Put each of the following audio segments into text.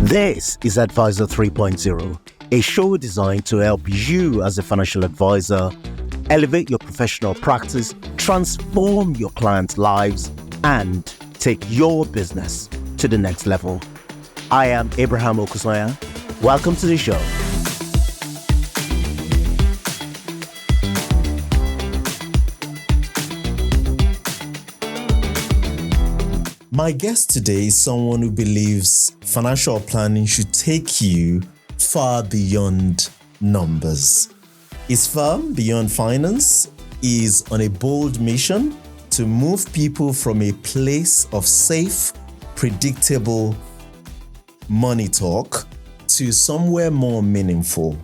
This is Advisor 3.0, a show designed to help you as a financial advisor elevate your professional practice, transform your clients' lives, and take your business to the next level. I am Abraham Okusanya. Welcome to the show. My guest today is someone who believes financial planning should take you far beyond numbers. His firm, Beyond Finance, is on a bold mission to move people from a place of safe, predictable money talk to somewhere more meaningful.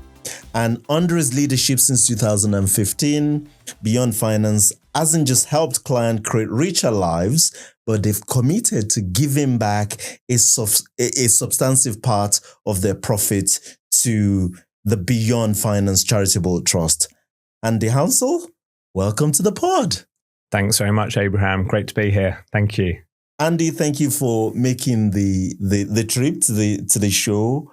And under his leadership since 2015, Beyond Finance hasn't just helped clients create richer lives, but they've committed to giving back a substantive part of their profit to the Beyond Finance Charitable Trust. Andy Hounsell, welcome to the pod. Thanks very much, Abraham. Great to be here. Thank you. Andy, thank you for making the trip to the show.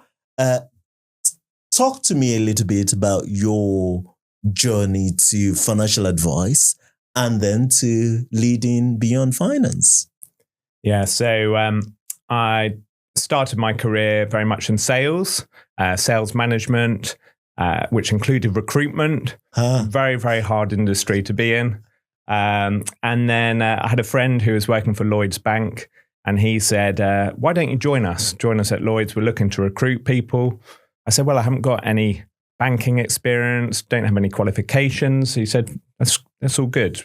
Talk to me a little bit about your journey to financial advice and then to leading Beyond Finance. Yeah, so I started my career very much in sales management, which included recruitment. Very, very hard industry to be in. And then I had a friend who was working for Lloyds Bank, and he said, why don't you join us? Join us at Lloyds. We're looking to recruit people. I said, well, I haven't got any banking experience, don't have any qualifications. He said, that's all good.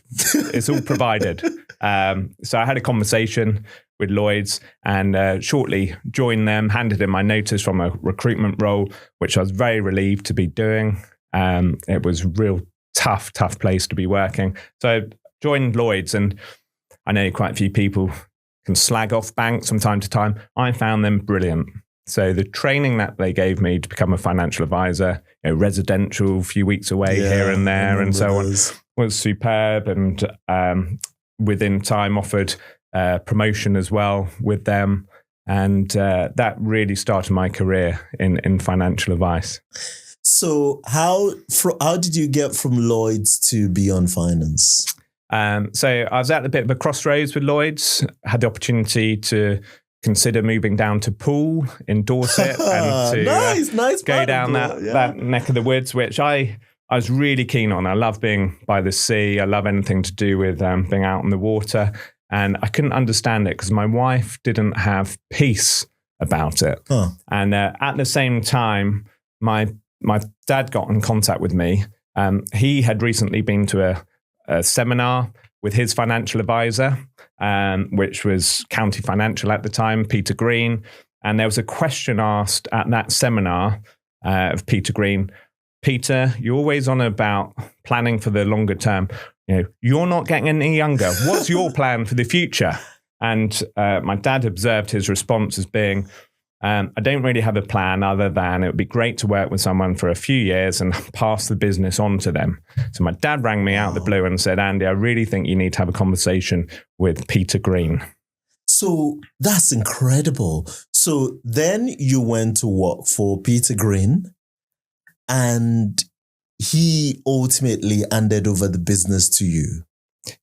It's all provided. So I had a conversation with Lloyds and shortly joined them, handed in my notice from a recruitment role, which I was very relieved to be doing. It was a real tough place to be working. So I joined Lloyds, and I know quite a few people can slag off banks from time to time. I found them brilliant. So the training that they gave me to become a financial advisor, residential, a few weeks away here and there and so on, was superb. And within time offered promotion as well with them. And that really started my career in financial advice. So how did you get from Lloyds to Beyond Finance? So I was at a bit of a crossroads with Lloyds, had the opportunity to consider moving down to Poole in Dorset and to nice go down that neck of the woods, which I was really keen on. I love being by the sea. I love anything to do with being out on the water. And I couldn't understand it because my wife didn't have peace about it. And at the same time, my dad got in contact with me. He had recently been to a seminar with his financial advisor, which was County Financial at the time, Peter Green. And there was a question asked at that seminar of Peter Green. Peter, you're always on about planning for the longer term. You're not getting any younger. What's your plan for the future? And my dad observed his response as being, I don't really have a plan other than it would be great to work with someone for a few years and pass the business on to them. So my dad rang me out of the blue and said, Andy, I really think you need to have a conversation with Peter Green. So that's incredible. So then you went to work for Peter Green, and he ultimately handed over the business to you.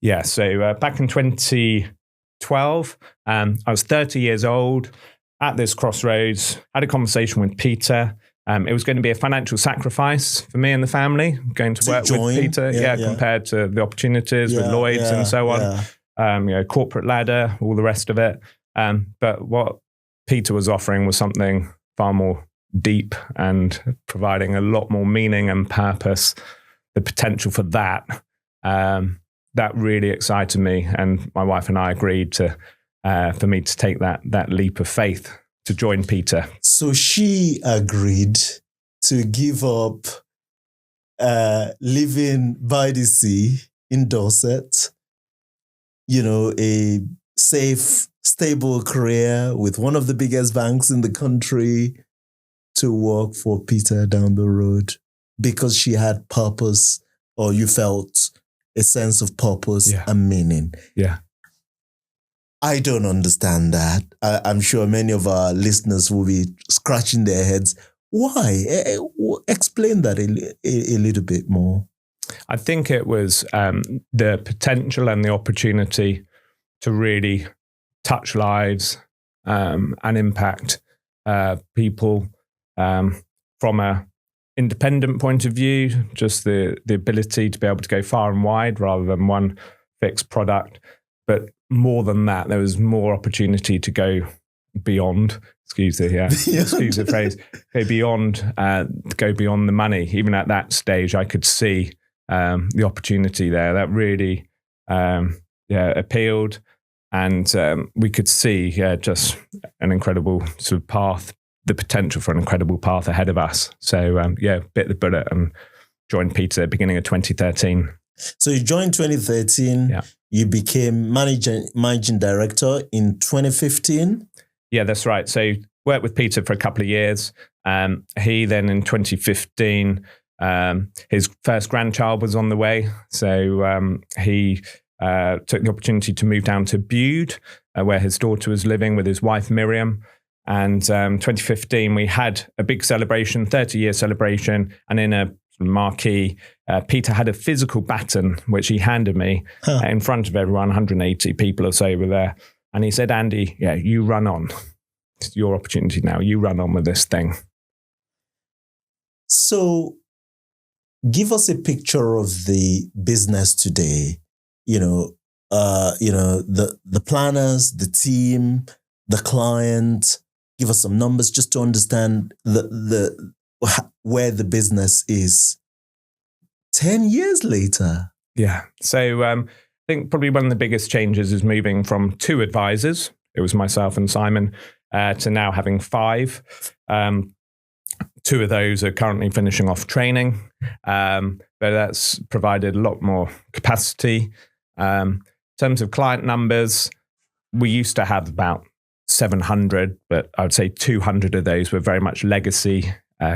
Yeah. So back in 2012, I was 30 years old. At this crossroads, had a conversation with Peter. It was going to be a financial sacrifice for me and the family, going to work with Peter, compared to the opportunities with Lloyds and so on, corporate ladder, all the rest of it. But what Peter was offering was something far more deep and providing a lot more meaning and purpose. The potential for that really excited me. And my wife and I agreed for me to take that leap of faith to join Peter. So she agreed to give up living by the sea in Dorset, a safe, stable career with one of the biggest banks in the country, to work for Peter down the road because she had purpose, or you felt a sense of purpose and meaning. Yeah. I don't understand that. I'm sure many of our listeners will be scratching their heads. Why? Explain that a little bit more. I think it was the potential and the opportunity to really touch lives and impact people from a independent point of view, just the ability to be able to go far and wide rather than one fixed product. But more than that, there was more opportunity to go beyond, excuse the phrase, go beyond the money. Even at that stage, I could see the opportunity there that really appealed. And we could see just an incredible sort of path, the potential for an incredible path ahead of us. So bit the bullet and joined Peter at the beginning of 2013. So you joined 2013. Yeah. You became managing director in 2015. Yeah, that's right. So worked with Peter for a couple of years. He then in 2015, his first grandchild was on the way. So he took the opportunity to move down to Bude, where his daughter was living with his wife, Miriam. And 2015, we had a big celebration, 30-year celebration. And in a marquee, Peter had a physical baton, which he handed me in front of everyone, 180 people or so were there. And he said, Andy, you run on. It's your opportunity now. You run on with this thing. So give us a picture of the business today. The planners, the team, the client. Give us some numbers just to understand where the business is 10 years later. Yeah. So I think probably one of the biggest changes is moving from 2 advisors. It was myself and Simon to now having 5. 2 of those are currently finishing off training, but that's provided a lot more capacity. In terms of client numbers, we used to have about 700, but I would say 200 of those were very much legacy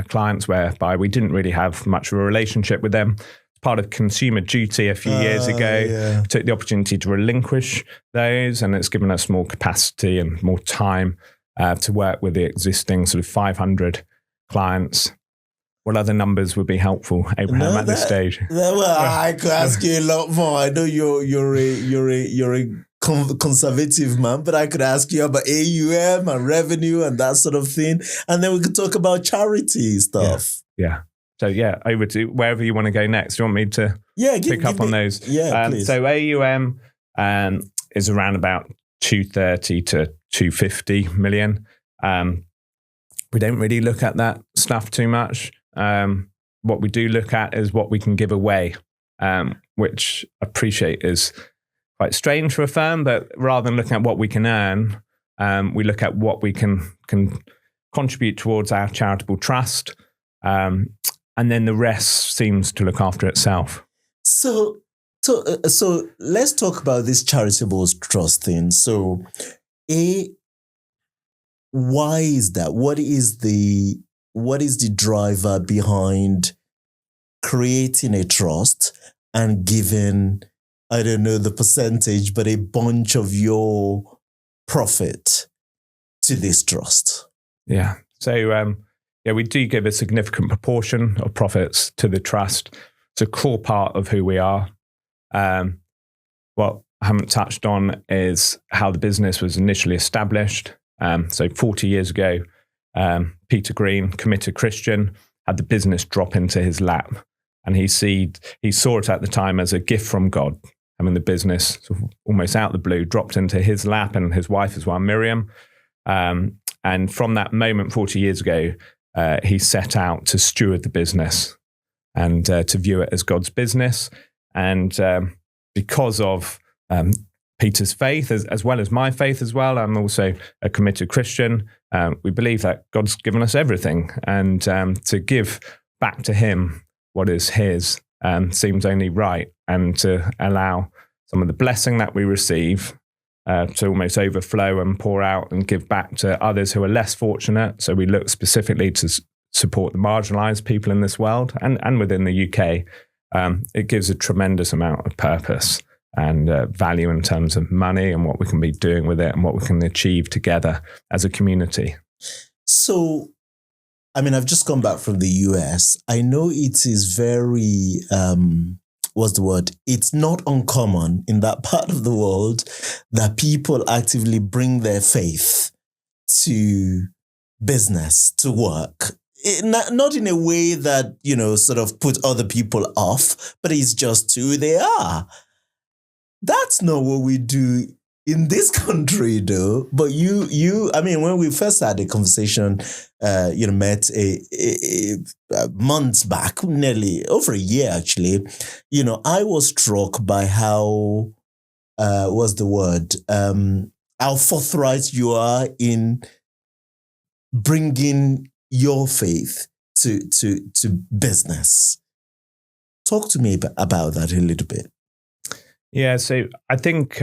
clients, whereby we didn't really have much of a relationship with them. As part of consumer duty a few years ago, took the opportunity to relinquish those, and it's given us more capacity and more time to work with the existing sort of 500 clients. What other numbers would be helpful, Abraham, at this stage? I could ask you a lot more. I know you're a conservative man, but I could ask you about AUM and revenue and that sort of thing, and then we could talk about charity stuff. Yeah. So over to wherever you want to go next. Do you want me to pick up on those? Yeah, please. So AUM is around about 230 to 250 million. We don't really look at that stuff too much. What we do look at is what we can give away, which I appreciate is quite strange for a firm, but rather than looking at what we can earn, we look at what we can contribute towards our charitable trust, and then the rest seems to look after itself. So let's talk about this charitable trust thing. So, why is that? What is the driver behind creating a trust and giving, I don't know the percentage, but a bunch of your profit to this trust? Yeah. So, we do give a significant proportion of profits to the trust. It's a core part of who we are. What I haven't touched on is how the business was initially established. So 40 years ago, Peter Green, committed Christian, had the business drop into his lap. And he saw it at the time as a gift from God, having the business sort of almost out of the blue dropped into his lap, and his wife as well, Miriam. And from that moment 40 years ago, he set out to steward the business and to view it as God's business. And because of Peter's faith, as well as my faith as well, I'm also a committed Christian. We believe that God's given us everything, and to give back to him what is his seems only right, and to allow some of the blessing that we receive to almost overflow and pour out and give back to others who are less fortunate. So we look specifically to support the marginalised people in this world and within the UK. It gives a tremendous amount of purpose and value in terms of money and what we can be doing with it and what we can achieve together as a community. So, I mean, I've just come back from the US. I know it is very, what's the word? It's not uncommon in that part of the world that people actively bring their faith to business, to work. Not in a way that, sort of put other people off, but it's just who they are. That's not what we do in this country, though. But I mean, when we first had a conversation, met months back, nearly over a year, actually, I was struck by how, what's the word? How forthright you are in bringing your faith to business. Talk to me about that a little bit. Yeah, so I think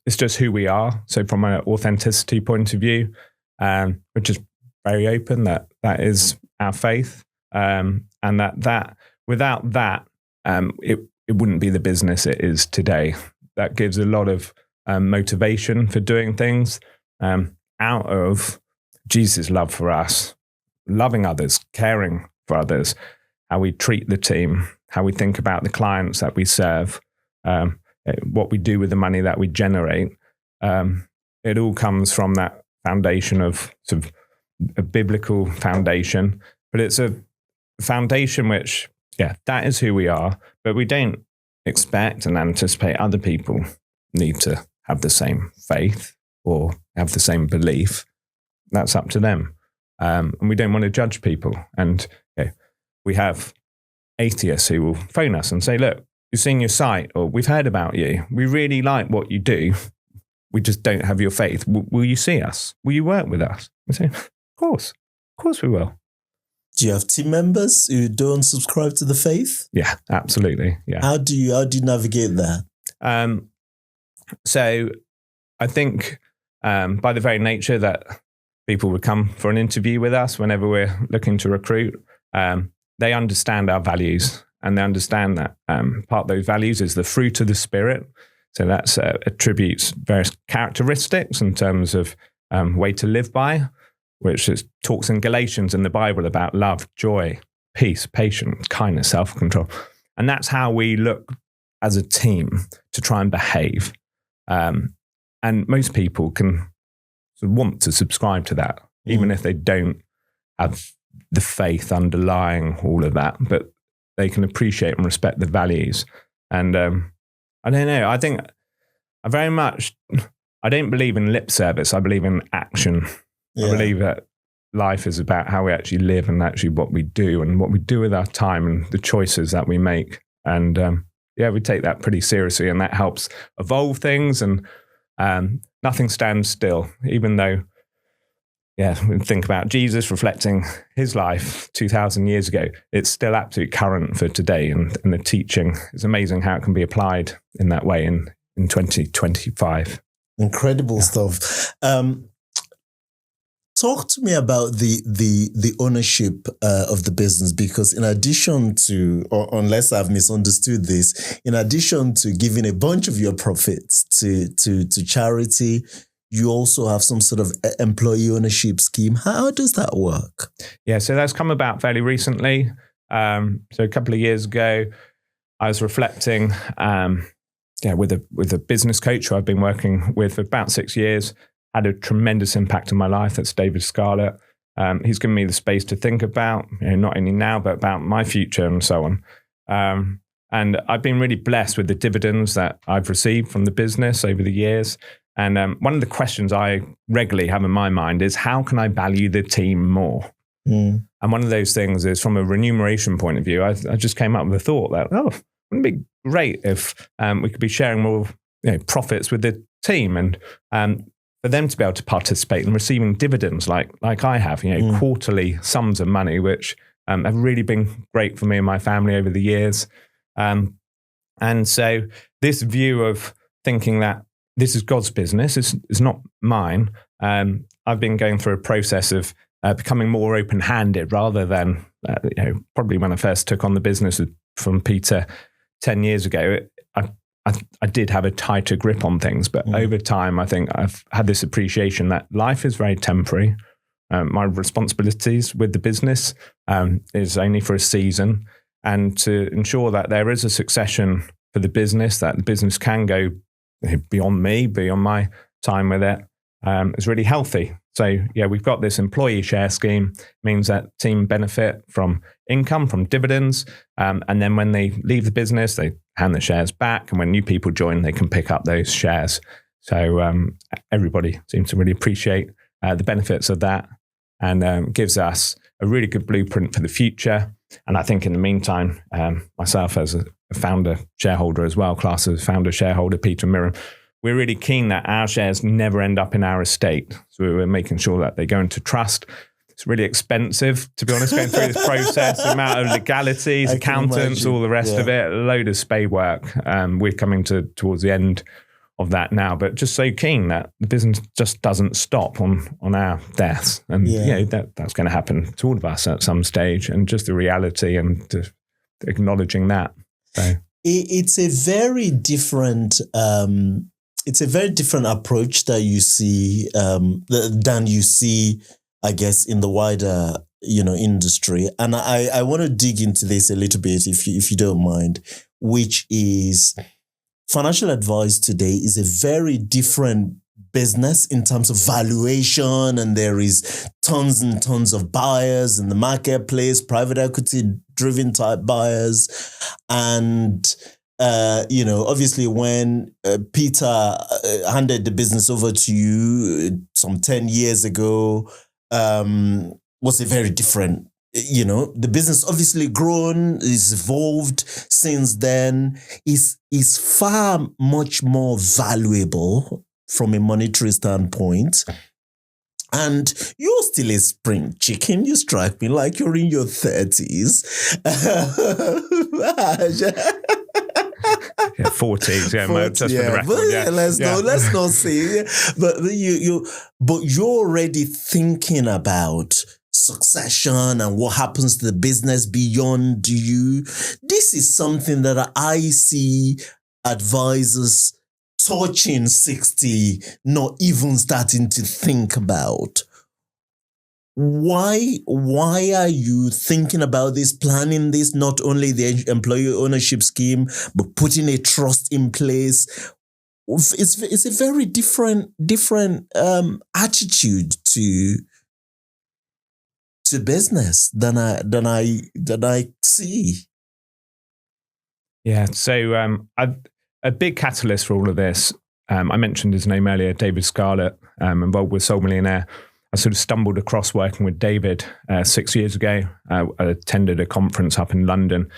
it's just who we are. So from an authenticity point of view, we're just very open that is our faith, and that without that, it wouldn't be the business it is today. That gives a lot of motivation for doing things out of Jesus' love for us, loving others, caring for others, how we treat the team, how we think about the clients that we serve, what we do with the money that we generate. It all comes from that foundation of sort of a biblical foundation, but it's a foundation which, that is who we are, but we don't expect and anticipate other people need to have the same faith or have the same belief. That's up to them. And we don't want to judge people. And we have atheists who will phone us and say, look, we've seen your site, or we've heard about you. We really like what you do. We just don't have your faith. Will you see us? Will you work with us? We say, of course we will. Do you have team members who don't subscribe to the faith? Yeah, absolutely. Yeah. How do you navigate that? So I think by the very nature that people would come for an interview with us whenever we're looking to recruit, they understand our values, and they understand that part of those values is the fruit of the Spirit. So that's attributes various characteristics in terms of way to live by, which talks in Galatians in the Bible about love, joy, peace, patience, kindness, self-control. And that's how we look as a team to try and behave. And most people can want to subscribe to that, even if they don't have the faith underlying all of that, but they can appreciate and respect the values. And I don't know, I think I don't believe in lip service. I believe in action. Yeah. I believe that life is about how we actually live and actually what we do and what we do with our time and the choices that we make. And we take that pretty seriously, and that helps evolve things. And nothing stands still, even though, we think about Jesus reflecting his life 2,000 years ago. It's still absolutely current for today. And the teaching is amazing how it can be applied in that way in 2025. Incredible stuff. Talk to me about the ownership of the business, because in addition to, or unless I've misunderstood this, in addition to giving a bunch of your profits to charity, you also have some sort of employee ownership scheme. How does that work? Yeah, so that's come about fairly recently. So a couple of years ago, I was reflecting with a business coach who I've been working with for about 6 years. Had a tremendous impact on my life. That's David Scarlett. He's given me the space to think about, not only now, but about my future and so on. And I've been really blessed with the dividends that I've received from the business over the years. And one of the questions I regularly have in my mind is, how can I value the team more? And one of those things is, from a remuneration point of view, I just came up with a thought that, wouldn't it be great if we could be sharing more profits with the team, and for them to be able to participate in receiving dividends like I have, quarterly sums of money, which have really been great for me and my family over the years. And so this view of thinking that this is God's business, is not mine. I've been going through a process of becoming more open-handed, rather than, probably when I first took on the business from Peter 10 years ago, I I did have a tighter grip on things, but over time, I think I've had this appreciation that life is very temporary. My responsibilities with the business is only for a season, and to ensure that there is a succession for the business, that the business can go beyond me, beyond my time with it, is really healthy. So yeah, we've got this employee share scheme, means that team benefit from income, from dividends. And then when they leave the business, they hand the shares back. And when new people join, they can pick up those shares. So everybody seems to really appreciate the benefits of that, and gives us a really good blueprint for the future. And I think in the meantime, myself as a founder shareholder as well, class as founder shareholder, Peter and Miriam, we're really keen that our shares never end up in our estate. So we're making sure that they go into trust. It's really expensive, to be honest, going through this process, the amount of legalities, accountants, all the rest of it, a load of spade work. We're coming towards the end of that now, but just so keen that the business just doesn't stop on our deaths. And that's going to happen to all of us at some stage, and just the reality and acknowledging that. So. It's a very different approach that you see than you see, I guess, in the wider industry. And I want to dig into this a little bit, if you don't mind, which is financial advice today is a very different business in terms of valuation, and there is tons and tons of buyers in the marketplace, private equity driven type buyers. And obviously when Peter handed the business over to you some 10 years ago, was a very different, the business obviously grown, is evolved since then, is far much more valuable from a monetary standpoint. And you're still a spring chicken. You strike me like you're in your 30s. 40s, just for the record. Let's not say. But you're already thinking about succession and what happens to the business beyond you. This is something that I see advisors touching 60, not even starting to think about. Why are you thinking about this, planning this, not only the employee ownership scheme, but putting a trust in place? It's a very different attitude to business than I see. Yeah. So a big catalyst for all of this, I mentioned his name earlier, David Scarlett, involved with Soul Millionaire. I sort of stumbled across working with David 6 years ago. I attended a conference up in London.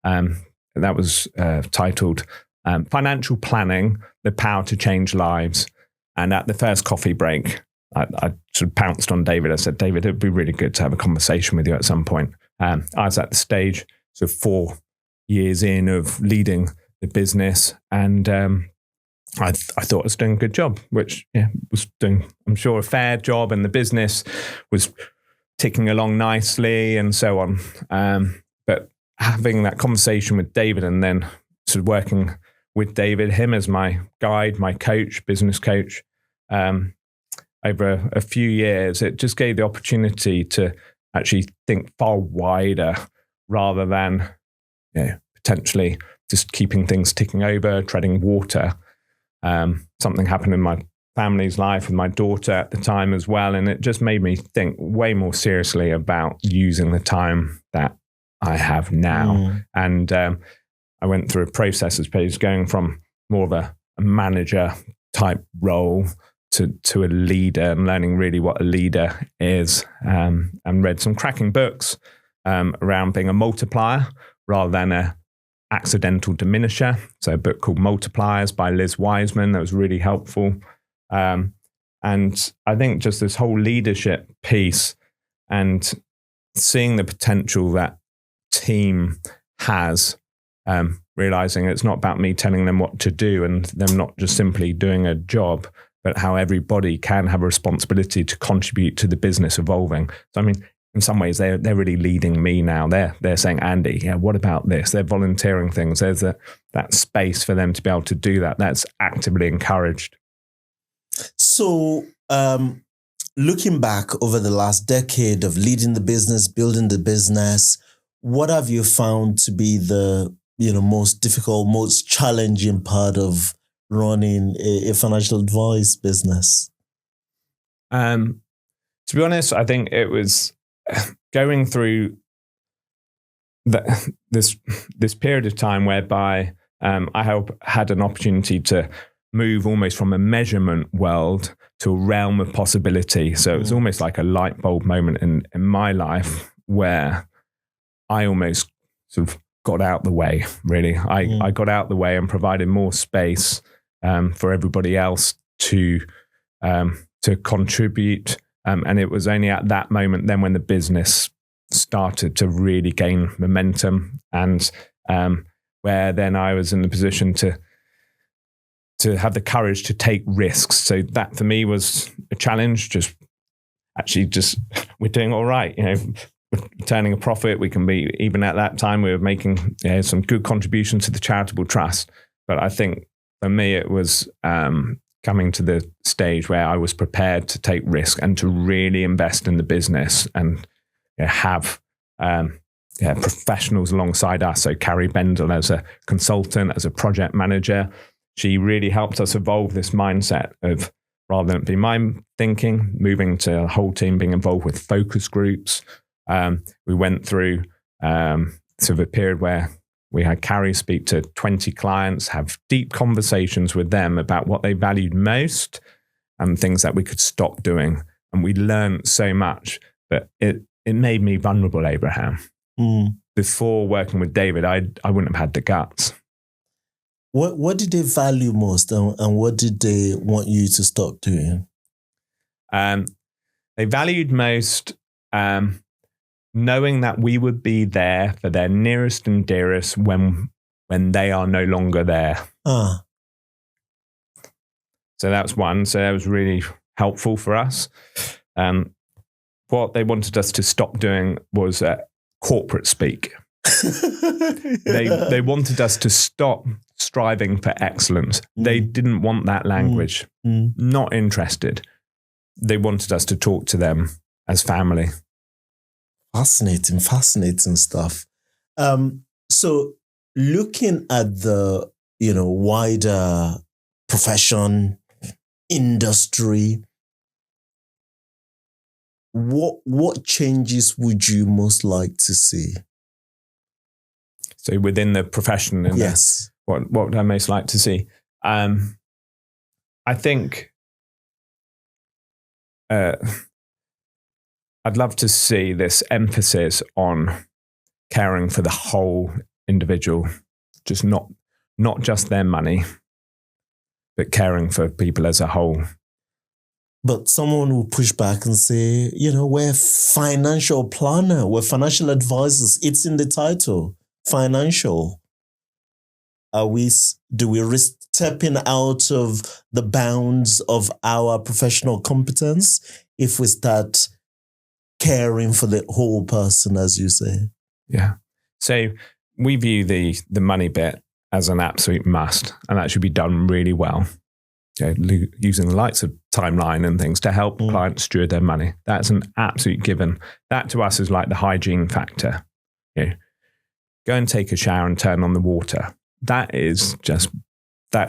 That was titled Financial Planning, The Power to Change Lives. And at the first coffee break, I sort of pounced on David. I said, David, it'd be really good to have a conversation with you at some point. I was at the stage, so 4 years in of leading the business, and I thought I was doing a good job, which was doing, I'm sure, a fair job, and the business was ticking along nicely and so on. But having that conversation with David, and then sort of working with David, him as my guide, my coach, business coach, over a few years, it just gave the opportunity to actually think far wider rather than potentially just keeping things ticking over, treading water. Something happened in my family's life with my daughter at the time as well, and it just made me think way more seriously about using the time that I have now. And I went through a process, I suppose, going from more of a manager type role to a leader, and learning really what a leader is, and read some cracking books around being a multiplier rather than a accidental diminisher. So a book called Multipliers by Liz Wiseman that was really helpful. And I think just this whole leadership piece and seeing the potential that team has, realizing it's not about me telling them what to do and them not just simply doing a job, but how everybody can have a responsibility to contribute to the business evolving. So, I mean, in some ways, they're really leading me now. They're saying, Andy, yeah, what about this? They're volunteering things. There's that space for them to be able to do that. That's actively encouraged. So, looking back over the last decade of leading the business, building the business, what have you found to be the most difficult, most challenging part of running a financial advice business? To be honest, I think it was going through this period of time whereby I had an opportunity to move almost from a measurement world to a realm of possibility. So it was almost like a light bulb moment in my life where I almost sort of got out the way, really. I got out the way and provided more space for everybody else to contribute. And it was only at that moment then when the business started to really gain momentum, and where then I was in the position to have the courage to take risks. So that for me was a challenge. Just we're doing all right, we're turning a profit. We can be, even at that time, we were making some good contributions to the charitable trust. But I think for me, it was coming to the stage where I was prepared to take risk and to really invest in the business and have professionals alongside us. So Carrie Bendel as a consultant, as a project manager, she really helped us evolve this mindset of, rather than it be my thinking, moving to a whole team being involved with focus groups. We went through sort of a period where we had Carrie speak to 20 clients, have deep conversations with them about what they valued most and things that we could stop doing. And we learned so much, but it made me vulnerable, Abraham. Before working with David, I wouldn't have had the guts. What did they value most, and what did they want you to stop doing? They valued most knowing that we would be there for their nearest and dearest when they are no longer there. So that's one. So that was really helpful for us. What they wanted us to stop doing was corporate speak. They wanted us to stop striving for excellence. They didn't want that language. Not interested. They wanted us to talk to them as family. Fascinating stuff. So looking at the, wider profession, industry, what changes would you most like to see? So within the profession, and yes, what would I most like to see? I think I'd love to see this emphasis on caring for the whole individual, just not just their money, but caring for people as a whole. But someone will push back and say, we're financial planner, we're financial advisors. It's in the title, financial. Do we risk stepping out of the bounds of our professional competence if we start caring for the whole person, as you say? Yeah. So we view the money bit as an absolute must, and that should be done really well. Using the likes of timeline and things to help clients steward their money. That's an absolute given. That to us is like the hygiene factor. Go and take a shower and turn on the water. That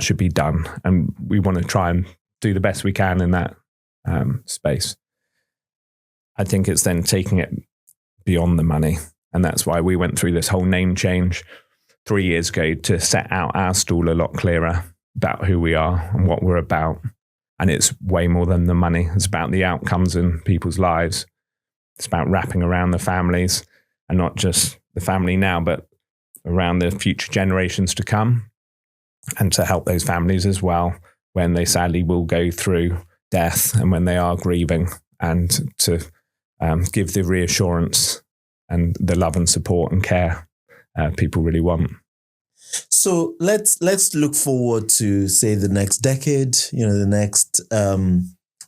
should be done. And we want to try and do the best we can in that space. I think it's then taking it beyond the money. And that's why we went through this whole name change 3 years ago to set out our stall a lot clearer about who we are and what we're about. And it's way more than the money. It's about the outcomes in people's lives. It's about wrapping around the families, and not just the family now, but around the future generations to come, and to help those families as well when they sadly will go through death and when they are grieving, and to give the reassurance and the love and support and care people really want. So let's look forward to, say, the next decade, the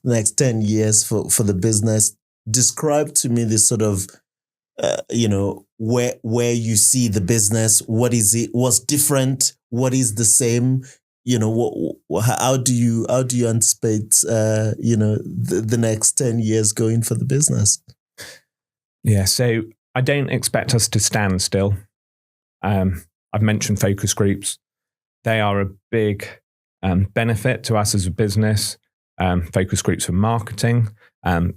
next 10 years for the business. describe to me the sort of, where you see the business. What is it? What's different? What is the same? How do you anticipate, the next 10 years going for the business? Yeah, so I don't expect us to stand still. I've mentioned focus groups. They are a big benefit to us as a business. Focus groups for marketing.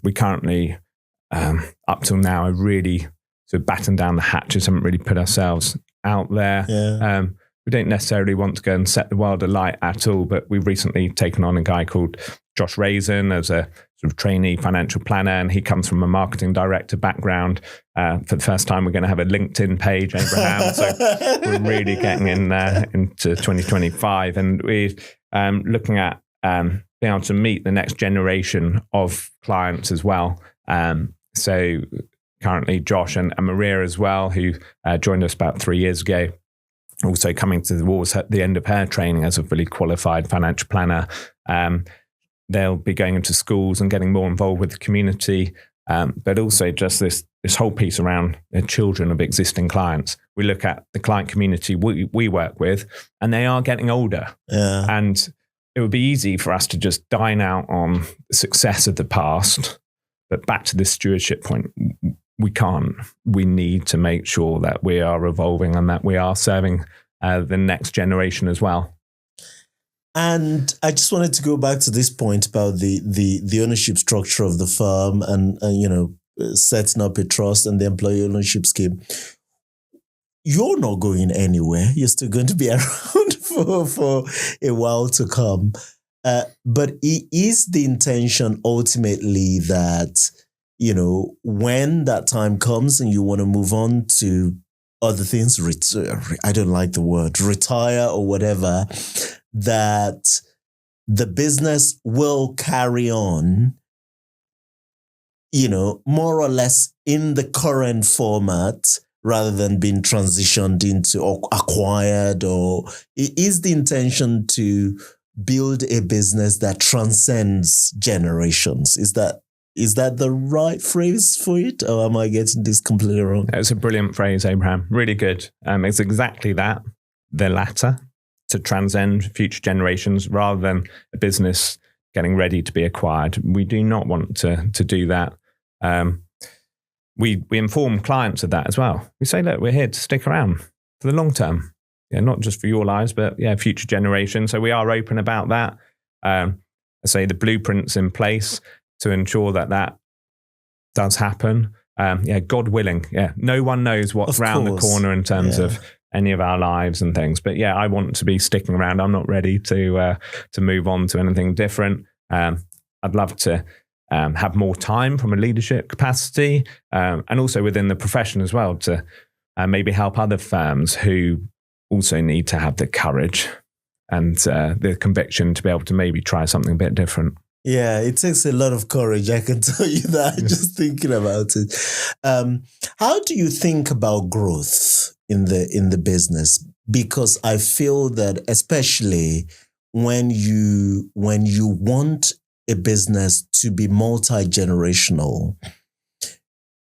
We currently, up till now, have really sort of battened down the hatches, haven't really put ourselves out there. Yeah. We don't necessarily want to go and set the world alight at all, but we've recently taken on a guy called Josh Raisin as a sort of trainee financial planner, and he comes from a marketing director background. For the first time, we're going to have a LinkedIn page, Abraham. So we're really getting in there into 2025, and we're looking at being able to meet the next generation of clients as well. So currently, Josh and Maria as well, who joined us about 3 years ago, also coming towards the end of her training as a fully qualified financial planner. They'll be going into schools and getting more involved with the community, but also just this whole piece around the children of existing clients. We look at the client community we work with, and they are getting older. Yeah. And it would be easy for us to just dine out on the success of the past, but back to this stewardship point, we can't. We need to make sure that we are evolving and that we are serving the next generation as well. And I just wanted to go back to this point about the ownership structure of the firm and setting up a trust and the employee ownership scheme. You're not going anywhere. You're still going to be around for a while to come. But it is the intention ultimately that, when that time comes and you want to move on to other things, I don't like the word, retire or whatever, that the business will carry on, more or less in the current format rather than being transitioned into or acquired, or it is the intention to build a business that transcends generations. Is that the right phrase for it, or am I getting this completely wrong? It's a brilliant phrase, Abraham. Really good. It's exactly that, the latter, to transcend future generations rather than a business getting ready to be acquired. We do not want to do that. We inform clients of that as well. We say, look, we're here to stick around for the long term. Yeah, not just for your lives, but future generations. So we are open about that. I say the blueprint's in place to ensure that does happen. God willing. Yeah, no one knows what's around the corner in terms of any of our lives and things. But I want to be sticking around. I'm not ready to move on to anything different. I'd love to have more time from a leadership capacity, and also within the profession as well to maybe help other firms who also need to have the courage and the conviction to be able to maybe try something a bit different. Yeah, it takes a lot of courage. I can tell you that just thinking about it. How do you think about growth in the business? Because I feel that especially when you want a business to be multi-generational,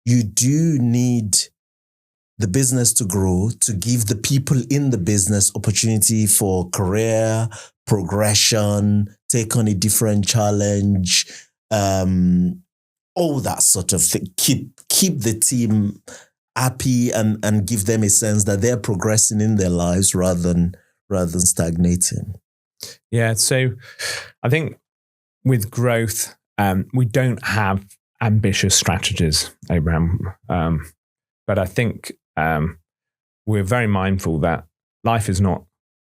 you do need the business to grow, to give the people in the business opportunity for career progression, take on a different challenge, all that sort of thing. Keep the team happy and give them a sense that they're progressing in their lives rather than stagnating. Yeah, so I think with growth, we don't have ambitious strategies, Abraham. But I think we're very mindful that life is not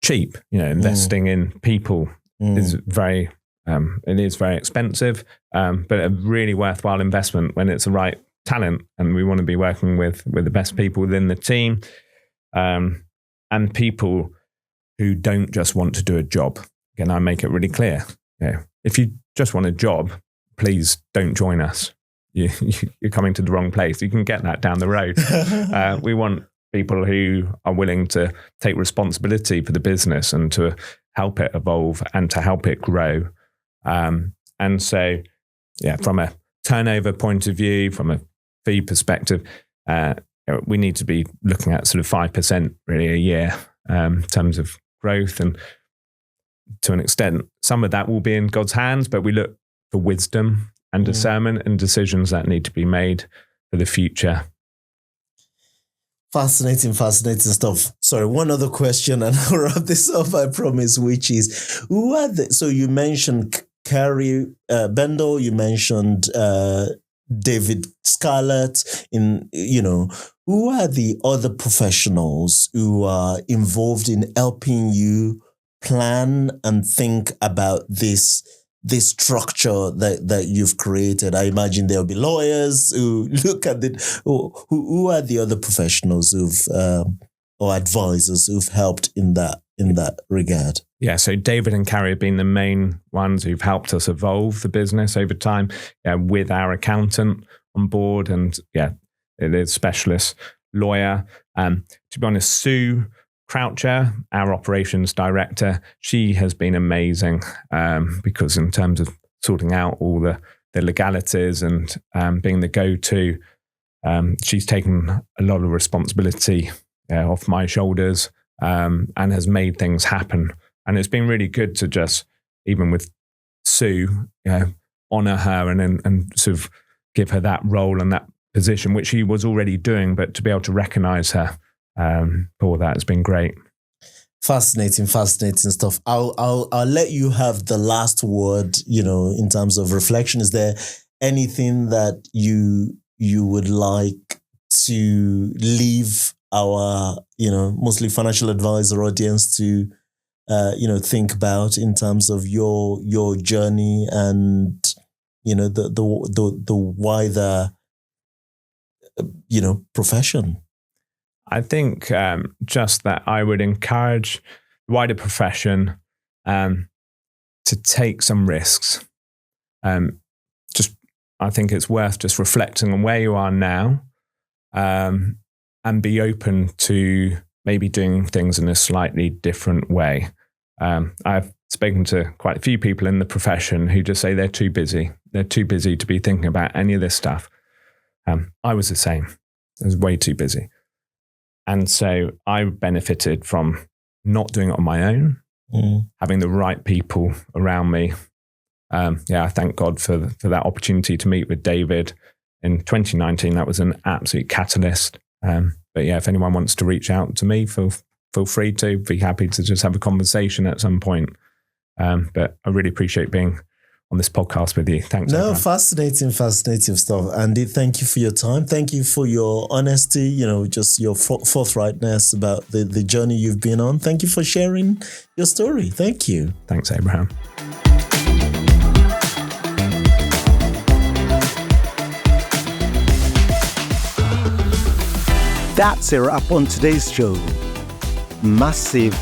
cheap. Investing in people is very expensive, but a really worthwhile investment when it's the right talent. And we want to be working with the best people within the team, and people who don't just want to do a job. Again, I make it really clear. If you just want a job, please don't join us. You're coming to the wrong place. You can get that down the road. We want people who are willing to take responsibility for the business and to help it evolve and to help it grow. And so, from a turnover point of view, from a fee perspective, we need to be looking at sort of 5% really a year in terms of growth. And to an extent, some of that will be in God's hands, but we look for wisdom and discernment and decisions that need to be made for the future. Fascinating stuff. Sorry, one other question and I'll wrap this up, I promise, which is, so you mentioned Carrie Bendel, you mentioned David Scarlett, who are the other professionals who are involved in helping you plan and think about this structure that you've created? I imagine there'll be lawyers who look at it. Who are the other professionals or advisors who've helped in that regard? Yeah, so David and Carrie have been the main ones who've helped us evolve the business over time, with our accountant on board, and it is specialist lawyer. To be honest, Sue Croucher, our operations director, she has been amazing, because in terms of sorting out all the legalities and being the go-to, she's taken a lot of responsibility off my shoulders, and has made things happen. And it's been really good to just, even with Sue, honour her and sort of give her that role and that position, which she was already doing, but to be able to recognise her for that has been great. Fascinating stuff. I'll let you have the last word, in terms of reflection. Is there anything that you would like to leave our, mostly financial advisor audience to, think about in terms of your journey and, the wider, profession? I think just that I would encourage the wider profession to take some risks. I think it's worth just reflecting on where you are now, and be open to maybe doing things in a slightly different way. I've spoken to quite a few people in the profession who just say they're too busy. They're too busy to be thinking about any of this stuff. I was the same. I was way too busy. And so I benefited from not doing it on my own, having the right people around me. I thank God for that opportunity to meet with David in 2019. That was an absolute catalyst. But if anyone wants to reach out to me, feel free to. Be happy to just have a conversation at some point. But I really appreciate being on this podcast with you. Thanks. No, fascinating stuff. Andy, thank you for your time. Thank you for your honesty, just your forthrightness about the journey you've been on. Thank you for sharing your story. Thank you. Thanks, Abraham. That's a wrap on today's show. Massive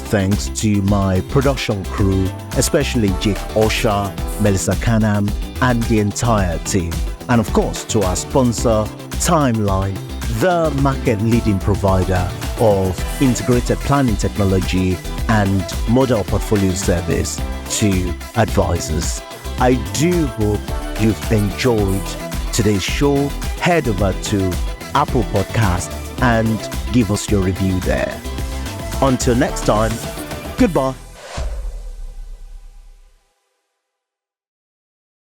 thanks to my production crew, especially Jake Osha, Melissa Canham, and the entire team. And of course, to our sponsor, Timeline, the market-leading provider of integrated planning technology and model portfolio service to advisors. I do hope you've enjoyed today's show. Head over to Apple Podcast and give us your review there. Until next time, goodbye.